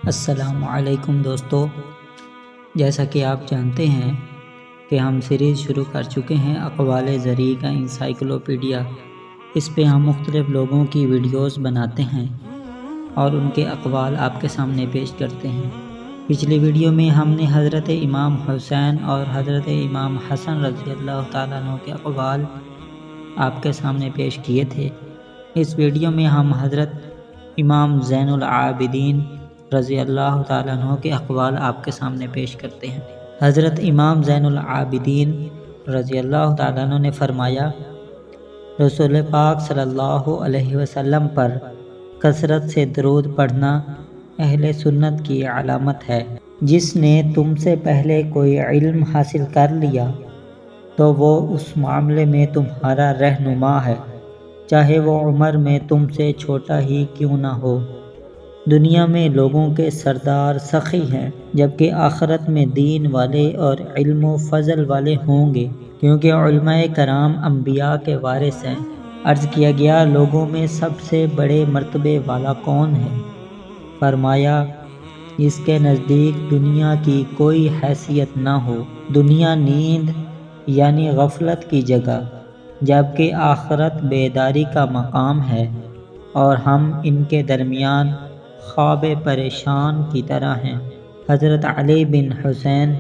السلام علیکم دوستو، جیسا کہ آپ جانتے ہیں کہ ہم سیریز شروع کر چکے ہیں اقوال زرعی کا انسائیکلوپیڈیا۔ اس پہ ہم مختلف لوگوں کی ویڈیوز بناتے ہیں اور ان کے اقوال آپ کے سامنے پیش کرتے ہیں۔ پچھلی ویڈیو میں ہم نے حضرت امام حسین اور حضرت امام حسن رضی اللہ تعالیٰ عنہ کے اقوال آپ کے سامنے پیش کیے تھے۔ اس ویڈیو میں ہم حضرت امام زین العابدین رضی اللہ تعالیٰ عنہ کے اقوال آپ کے سامنے پیش کرتے ہیں۔ حضرت امام زین العابدین رضی اللہ تعالیٰ عنہ نے فرمایا، رسول پاک صلی اللہ علیہ وسلم پر کثرت سے درود پڑھنا اہل سنت کی علامت ہے۔ جس نے تم سے پہلے کوئی علم حاصل کر لیا تو وہ اس معاملے میں تمہارا رہنما ہے، چاہے وہ عمر میں تم سے چھوٹا ہی کیوں نہ ہو۔ دنیا میں لوگوں کے سردار سخی ہیں، جبکہ آخرت میں دین والے اور علم و فضل والے ہوں گے، کیونکہ علماء کرام انبیاء کے وارث ہیں۔ عرض کیا گیا، لوگوں میں سب سے بڑے مرتبے والا کون ہے؟ فرمایا، جس کے نزدیک دنیا کی کوئی حیثیت نہ ہو۔ دنیا نیند یعنی غفلت کی جگہ، جبکہ آخرت بیداری کا مقام ہے، اور ہم ان کے درمیان خواب پریشان کی طرح ہیں۔ حضرت علی بن حسین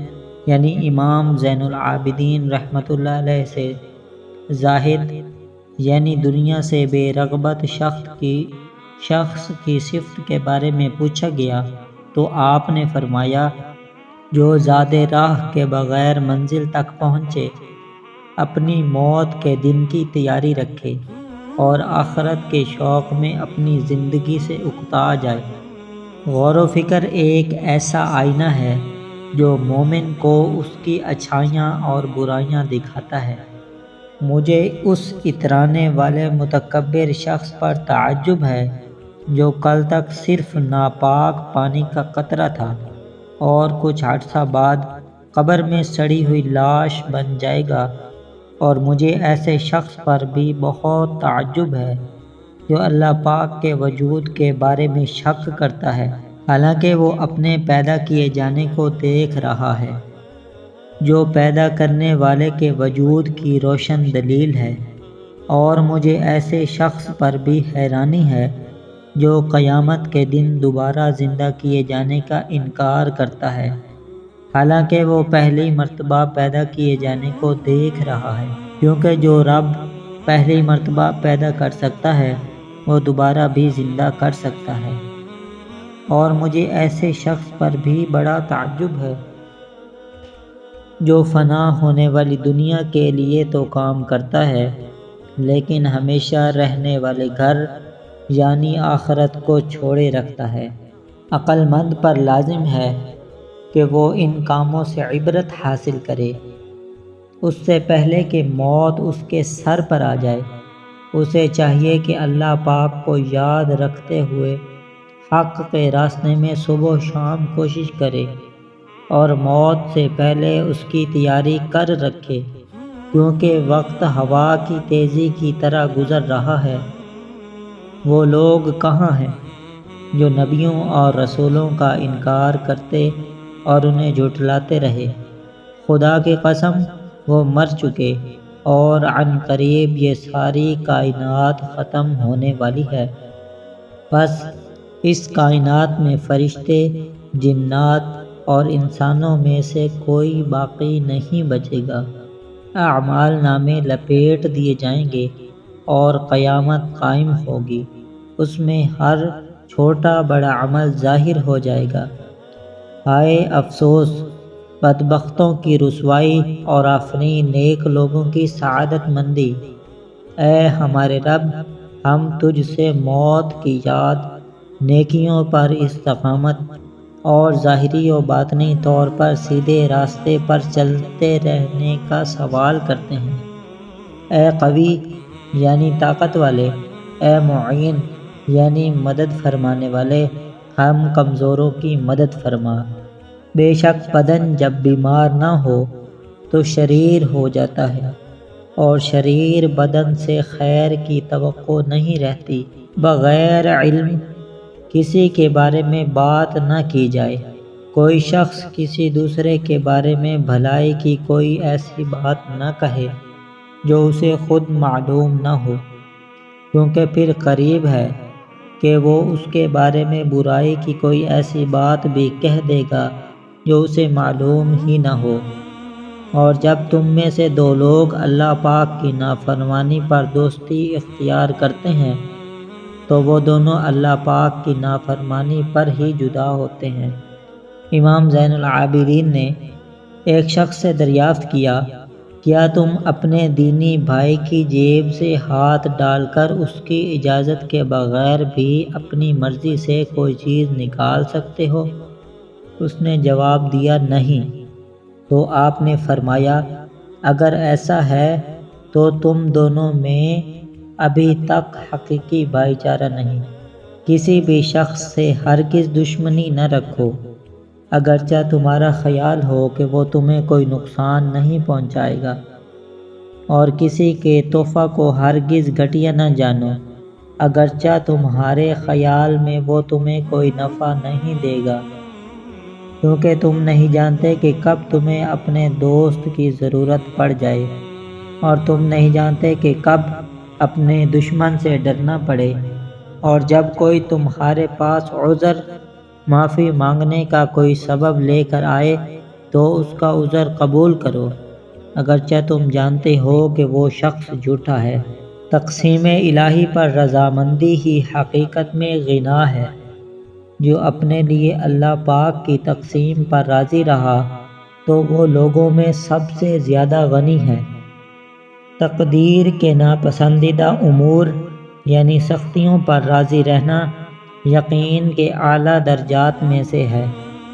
یعنی امام زین العابدین رحمۃ اللہ علیہ سے زاہد یعنی دنیا سے بے رغبت شخص کی صفت کے بارے میں پوچھا گیا تو آپ نے فرمایا، جو زاد راہ کے بغیر منزل تک پہنچے، اپنی موت کے دن کی تیاری رکھے اور آخرت کے شوق میں اپنی زندگی سے اکتا جائے۔ غور و فکر ایک ایسا آئینہ ہے جو مومن کو اس کی اچھائیاں اور برائیاں دکھاتا ہے۔ مجھے اس اترانے والے متکبر شخص پر تعجب ہے جو کل تک صرف ناپاک پانی کا قطرہ تھا اور کچھ عرصہ بعد قبر میں سڑی ہوئی لاش بن جائے گا، اور مجھے ایسے شخص پر بھی بہت تعجب ہے جو اللہ پاک کے وجود کے بارے میں شک کرتا ہے، حالانکہ وہ اپنے پیدا کیے جانے کو دیکھ رہا ہے، جو پیدا کرنے والے کے وجود کی روشن دلیل ہے۔ اور مجھے ایسے شخص پر بھی حیرانی ہے جو قیامت کے دن دوبارہ زندہ کیے جانے کا انکار کرتا ہے، حالانکہ وہ پہلی مرتبہ پیدا کیے جانے کو دیکھ رہا ہے، کیونکہ جو رب پہلی مرتبہ پیدا کر سکتا ہے وہ دوبارہ بھی زندہ کر سکتا ہے۔ اور مجھے ایسے شخص پر بھی بڑا تعجب ہے جو فنا ہونے والی دنیا کے لیے تو کام کرتا ہے، لیکن ہمیشہ رہنے والے گھر یعنی آخرت کو چھوڑے رکھتا ہے۔ عقل مند پر لازم ہے کہ وہ ان کاموں سے عبرت حاصل کرے، اس سے پہلے کہ موت اس کے سر پر آ جائے۔ اسے چاہیے کہ اللہ پاک کو یاد رکھتے ہوئے حق کے راستے میں صبح و شام کوشش کرے، اور موت سے پہلے اس کی تیاری کر رکھے، کیونکہ وقت ہوا کی تیزی کی طرح گزر رہا ہے۔ وہ لوگ کہاں ہیں جو نبیوں اور رسولوں کا انکار کرتے اور انہیں جھٹلاتے رہے؟ خدا کی قسم، وہ مر چکے، اور عن قریب یہ ساری کائنات ختم ہونے والی ہے۔ بس اس کائنات میں فرشتے، جنات اور انسانوں میں سے کوئی باقی نہیں بچے گا۔ اعمال نامے لپیٹ دیے جائیں گے اور قیامت قائم ہوگی، اس میں ہر چھوٹا بڑا عمل ظاہر ہو جائے گا۔ ہائے افسوس، بدبختوں کی رسوائی اور آفرین نیک لوگوں کی سعادت مندی۔ اے ہمارے رب، ہم تجھ سے موت کی یاد، نیکیوں پر استقامت اور ظاہری و باطنی طور پر سیدھے راستے پر چلتے رہنے کا سوال کرتے ہیں۔ اے قوی یعنی طاقت والے، اے معین یعنی مدد فرمانے والے، ہم کمزوروں کی مدد فرما۔ بے شک بدن جب بیمار نہ ہو تو شریر ہو جاتا ہے، اور شریر بدن سے خیر کی توقع نہیں رہتی۔ بغیر علم کسی کے بارے میں بات نہ کی جائے۔ کوئی شخص کسی دوسرے کے بارے میں بھلائی کی کوئی ایسی بات نہ کہے جو اسے خود معلوم نہ ہو، کیونکہ پھر قریب ہے کہ وہ اس کے بارے میں برائی کی کوئی ایسی بات بھی کہہ دے گا جو اسے معلوم ہی نہ ہو۔ اور جب تم میں سے دو لوگ اللہ پاک کی نافرمانی پر دوستی اختیار کرتے ہیں تو وہ دونوں اللہ پاک کی نافرمانی پر ہی جدا ہوتے ہیں۔ امام زین العابدین نے ایک شخص سے دریافت کیا، کیا تم اپنے دینی بھائی کی جیب سے ہاتھ ڈال کر اس کی اجازت کے بغیر بھی اپنی مرضی سے کوئی چیز نکال سکتے ہو؟ اس نے جواب دیا، نہیں۔ تو آپ نے فرمایا، اگر ایسا ہے تو تم دونوں میں ابھی تک حقیقی بھائی چارہ نہیں۔ کسی بھی شخص سے ہرگز دشمنی نہ رکھو، اگرچہ تمہارا خیال ہو کہ وہ تمہیں کوئی نقصان نہیں پہنچائے گا، اور کسی کے تحفہ کو ہرگز گھٹیا نہ جانو، اگرچہ تمہارے خیال میں وہ تمہیں کوئی نفع نہیں دے گا، کیونکہ تم نہیں جانتے کہ کب تمہیں اپنے دوست کی ضرورت پڑ جائے، اور تم نہیں جانتے کہ کب اپنے دشمن سے ڈرنا پڑے۔ اور جب کوئی تمہارے پاس عذر معافی مانگنے کا کوئی سبب لے کر آئے تو اس کا عذر قبول کرو، اگرچہ تم جانتے ہو کہ وہ شخص جھوٹا ہے۔ تقسیم الہی پر رضامندی ہی حقیقت میں غنا ہے۔ جو اپنے لیے اللہ پاک کی تقسیم پر راضی رہا تو وہ لوگوں میں سب سے زیادہ غنی ہے۔ تقدیر کے ناپسندیدہ امور یعنی سختیوں پر راضی رہنا یقین کے اعلیٰ درجات میں سے ہے۔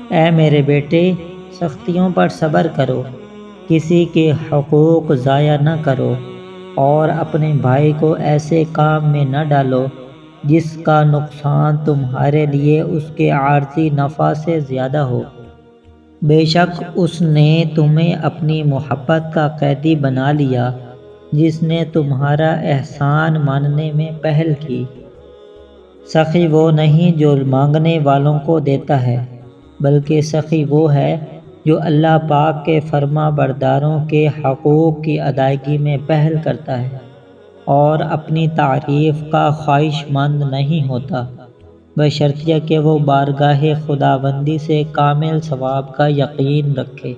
اے میرے بیٹے، سختیوں پر صبر کرو، کسی کے حقوق ضائع نہ کرو، اور اپنے بھائی کو ایسے کام میں نہ ڈالو جس کا نقصان تمہارے لیے اس کے عارضی نفع سے زیادہ ہو۔ بے شک اس نے تمہیں اپنی محبت کا قیدی بنا لیا جس نے تمہارا احسان ماننے میں پہل کی۔ سخی وہ نہیں جو مانگنے والوں کو دیتا ہے، بلکہ سخی وہ ہے جو اللہ پاک کے فرما برداروں کے حقوق کی ادائیگی میں پہل کرتا ہے اور اپنی تعریف کا خواہش مند نہیں ہوتا، بشرطیہ کہ وہ بارگاہ خداوندی سے کامل ثواب کا یقین رکھے۔